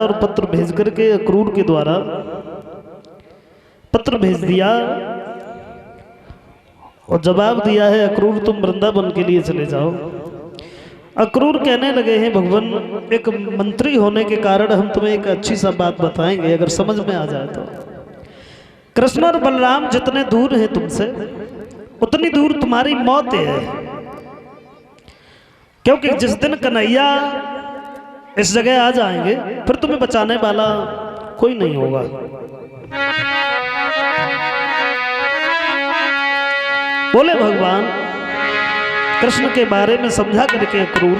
और पत्र भेज करके अक्रूर के द्वारा पत्र भेज दिया और जवाब दिया है, अक्रूर तुम वृंदावन के लिए चले जाओ। अक्रूर कहने लगे हैं, भगवान एक मंत्री होने के कारण हम तुम्हें एक अच्छी सा बात बताएंगे, अगर समझ में आ जाए तो। कृष्ण और बलराम जितने दूर हैं तुमसे, उतनी दूर तुम्हारी मौत है, क्योंकि जिस दिन कन्हैया इस जगह आ जाएंगे फिर तुम्हें बचाने वाला कोई नहीं होगा। बोले भगवान कृष्ण के बारे में समझा करके अक्रूर,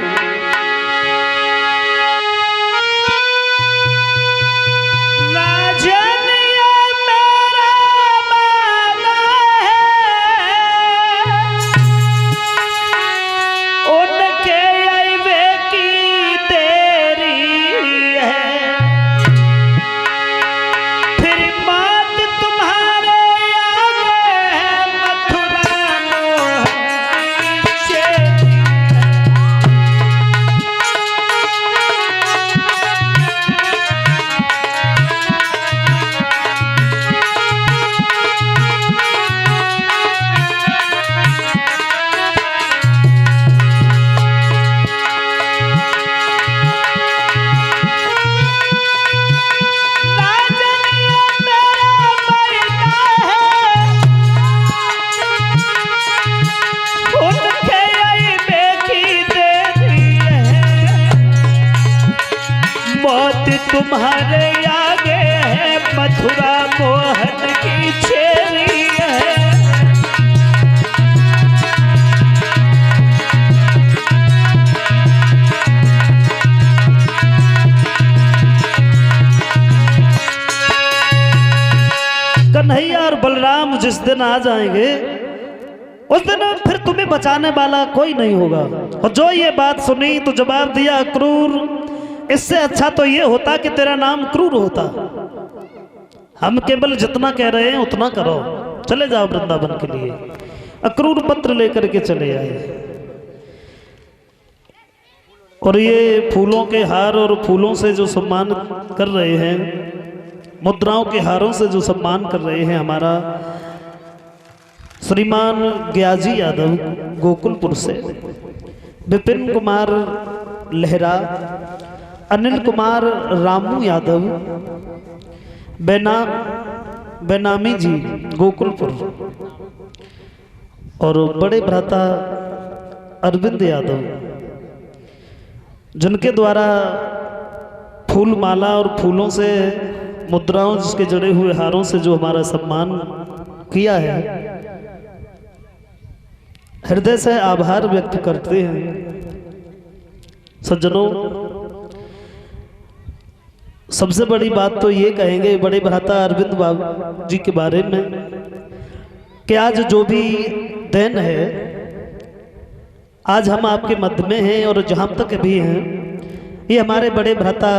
तुम्हारे आगे है मथुरा मोहन की छेरी है। कन्हैया और बलराम जिस दिन आ जाएंगे उस दिन फिर तुम्हें बचाने वाला कोई नहीं होगा। और जो ये बात सुनी तो जवाब दिया, अक्रूर इससे अच्छा तो ये होता कि तेरा नाम क्रूर होता। हम केवल जितना कह रहे हैं उतना करो, चले जाओ वृंदावन के लिए। अक्रूर पत्र लेकर के चले आए और ये फूलों के हार और फूलों से जो सम्मान कर रहे हैं, मुद्राओं के हारों से जो सम्मान कर रहे हैं हमारा श्रीमान ग्याजी यादव गोकुलपुर से, विपिन कुमार लहरा, अनिल कुमार रामू यादव, बेनामी जी गोकुलपुर, और बड़े भ्राता अरविंद यादव, जिनके द्वारा फूल माला और फूलों से मुद्राओं जिसके जड़े हुए हारों से जो हमारा सम्मान किया है, हृदय से आभार व्यक्त करते हैं। सज्जनों, सबसे बड़ी बात तो ये कहेंगे बड़े भ्राता अरविंद बाबू जी के बारे में कि आज जो भी दिन है, आज हम आपके मध्य में हैं और जहाँ तक भी हैं, ये हमारे बड़े भ्राता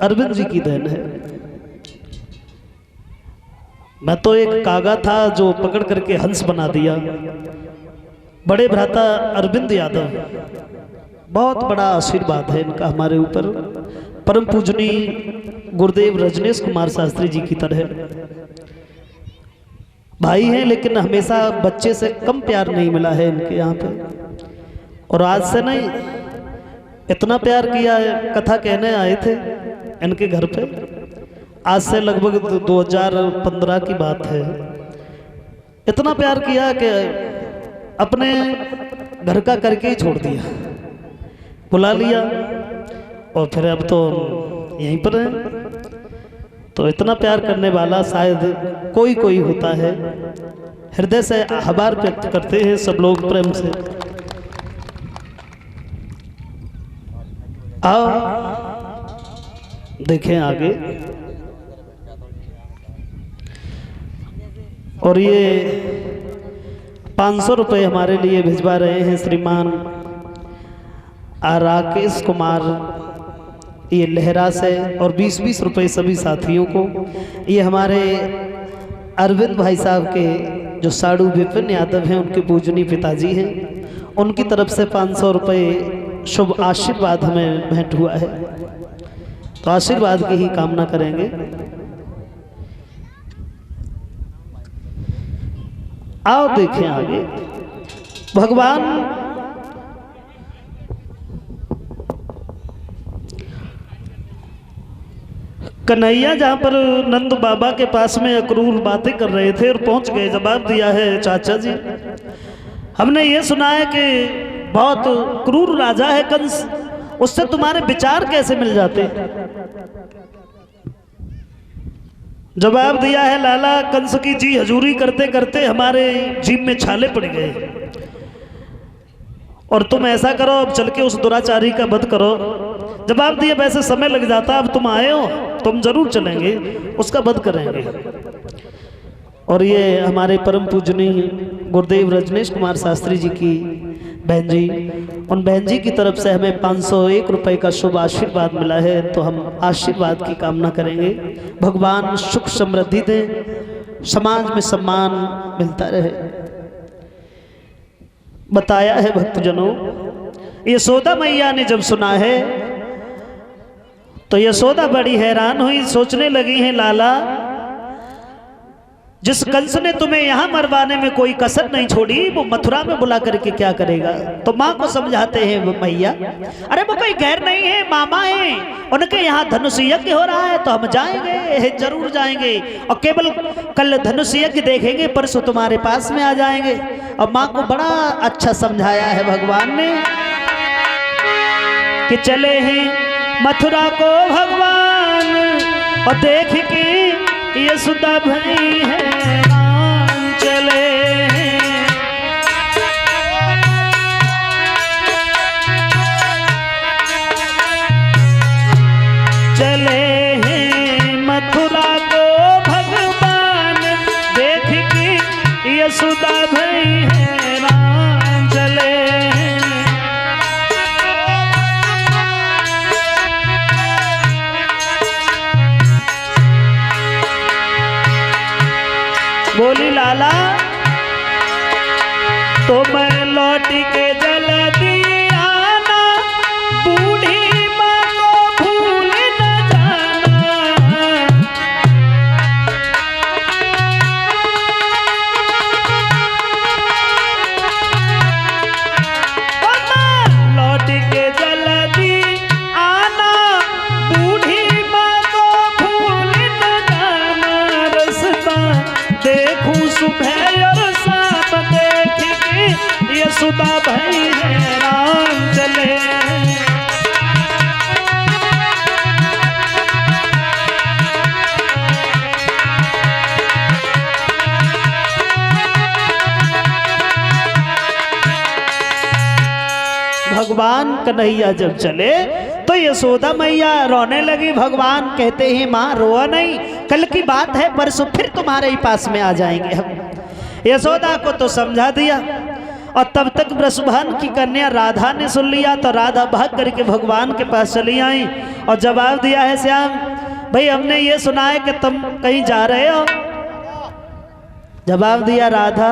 अरविंद जी की देन है। मैं तो एक कागा था जो पकड़ करके हंस बना दिया। बड़े भ्राता अरविंद यादव, बहुत बड़ा आशीर्वाद है इनका हमारे ऊपर। परम पूजनीय गुरुदेव रजनीश कुमार शास्त्री जी की तरह भाई हैं, लेकिन हमेशा बच्चे से कम प्यार नहीं मिला है इनके यहाँ पे। और आज से नहीं, इतना प्यार किया है, कथा कहने आए थे इनके घर पे, आज से लगभग 2015 की बात है। इतना प्यार किया कि अपने घर का करके ही छोड़ दिया, बुला लिया और फिर अब तो यहीं पर है। तो इतना प्यार करने वाला शायद कोई कोई होता है। हृदय से आभार व्यक्त करते हैं सब लोग प्रेम से। आओ देखें आगे। और ये 500 रुपये हमारे लिए भिजवा रहे हैं श्रीमान राकेश कुमार, ये लहरा से, और 20-20 रुपये सभी साथियों को। ये हमारे अरविंद भाई साहब के जो साड़ू विपिन यादव हैं, उनके पूजनीय पिताजी हैं, उनकी तरफ से 500 रुपये शुभ आशीर्वाद हमें भेंट हुआ है। तो आशीर्वाद की ही कामना करेंगे। आओ देखें आगे। भगवान कन्हैया जहाँ पर नंद बाबा के पास में अक्रूर बातें कर रहे थे और पहुंच गए, जवाब दिया है चाचा जी, हमने ये सुना है कि बहुत क्रूर राजा है कंस, उससे तुम्हारे विचार कैसे मिल जाते। जवाब दिया है लाला, कंस की जी हजूरी करते करते हमारे जीभ में छाले पड़ गए, और तुम ऐसा करो अब चल के उस दुराचारी का वध करो। जवाब दिया वैसे समय लग जाता, अब तुम आए हो तुम जरूर चलेंगे, उसका वध करेंगे। और ये हमारे परम पूजनीय गुरुदेव रजनीश कुमार शास्त्री जी की बहन जी, उन बहन जी की तरफ से हमें 501 रुपए का शुभ आशीर्वाद मिला है, तो हम आशीर्वाद की कामना करेंगे। भगवान सुख समृद्धि दे, समाज में सम्मान मिलता रहे। बताया है भक्तजनों, यशोदा मैया ने जब सुना है तो यशोदा बड़ी हैरान हुई, सोचने लगी हैं लाला, जिस कंस ने तुम्हें यहां मरवाने में कोई कसर नहीं छोड़ी, वो मथुरा में बुला करके क्या करेगा। तो माँ को समझाते हैं वो मैया, अरे वो कोई गैर नहीं है, मामा है, उनके यहाँ धनुष यज्ञ हो रहा है तो हम जाएंगे, जरूर जाएंगे, और केवल कल धनुष यज्ञ देखेंगे, परसों तुम्हारे पास में आ जाएंगे। और माँ को बड़ा अच्छा समझाया है भगवान ने कि चले हैं मथुरा को भगवान, और देख के यशोदा भई है राम चले हैं। चले हैं मथुरा को भगवान, देख के यशोदा भई है राम चले हैं। बोली लाला, तो मैं लौट के जल्दी आना, बूढ़ी माँ को भूल न जाना। तो मैं लौट के जल्दी आना, बूढ़ी माँ को भूल न जाना। रास्ता देखूं सुबह और शाम, देख के यशोदा भई है राम चले। भगवान कन्हैया जब चले तो यशोदा मैया रोने लगी। भगवान कहते हैं माँ रोआ नहीं, कल की बात है, परसों फिर तुम्हारे ही पास में आ जाएंगे हम। यशोदा को तो समझा दिया, और तब तक वृषभान की कन्या राधा ने सुन लिया, तो राधा भाग करके भगवान के पास चली आई और जवाब दिया है श्याम भाई, हमने ये सुना है कि तुम कहीं जा रहे हो। जवाब दिया राधा,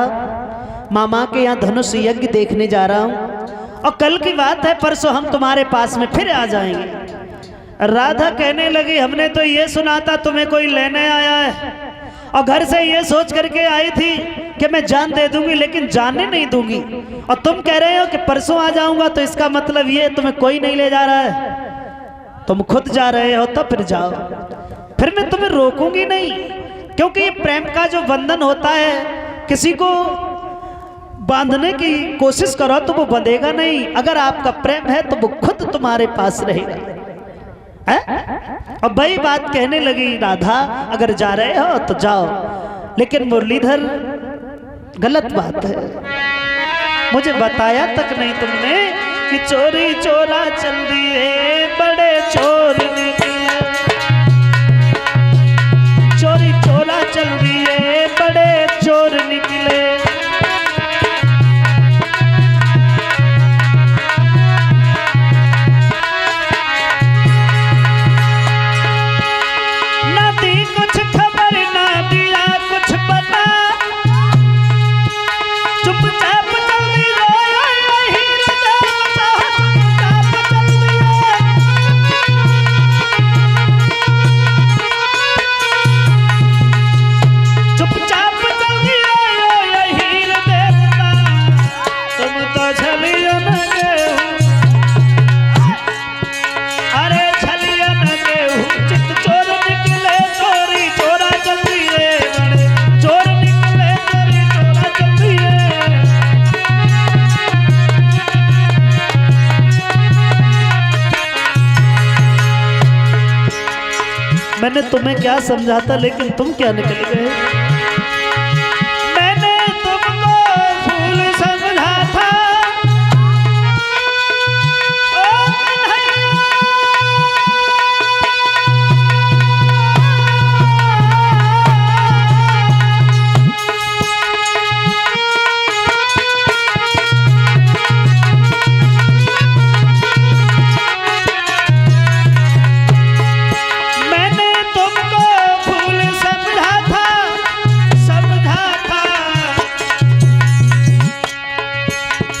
मामा के यहाँ धनुष यज्ञ देखने जा रहा हूँ, और कल की बात है, परसों हम तुम्हारे पास में फिर आ जाएंगे। राधा कहने लगी, हमने तो ये सुना था तुम्हें कोई लेने आया है, और घर से ये सोच करके आई थी कि मैं जान दे दूंगी, लेकिन जाने नहीं दूंगी, और तुम कह रहे हो कि परसों आ जाऊंगा, तो इसका मतलब ये तुम्हें कोई नहीं ले जा रहा है, तुम खुद जा रहे हो, तो फिर जाओ, फिर मैं तुम्हें रोकूंगी नहीं, क्योंकि ये प्रेम का जो बंधन होता है, किसी को बांधने की कोशिश करो तो वो बंधेगा नहीं। अगर आपका प्रेम है तो वो खुद तुम्हारे पास रहेगा। अब भाई बात कहने लगी राधा, अगर जा रहे हो तो जाओ, लेकिन मुरलीधर गलत बात है, मुझे बताया तक नहीं तुमने कि चोरी चोरा चल दिए बड़े चोर निकले, चोरी चोरा चल दिए बड़े चोर निकले। मैंने तुम्हें क्या समझा था, लेकिन तुम क्या निकल गए। मैंने तुमको फूल समझा था,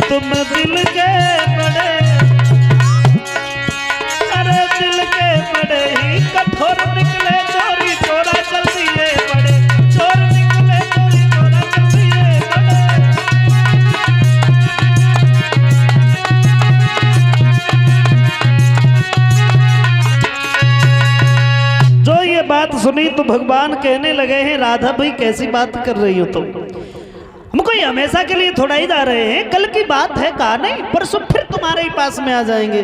तुम दिल के बड़े, अरे दिल के बड़े ही कठोर निकले, चोरी चोरा चल दिए बड़े, चोर निकले चोरी चोरा चल दिए बड़े। जो ये बात सुनी तो भगवान कहने लगे हैं, राधा भाई कैसी बात कर रही हो तुम, हम कोई हमेशा के लिए थोड़ा ही जा रहे हैं, कल की बात है, कहा नहीं परसों फिर तुम्हारे ही पास में आ जाएंगे।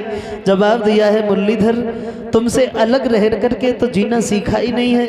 जवाब दिया है मुरलीधर, तुमसे अलग रह करके तो जीना सीखा ही नहीं है।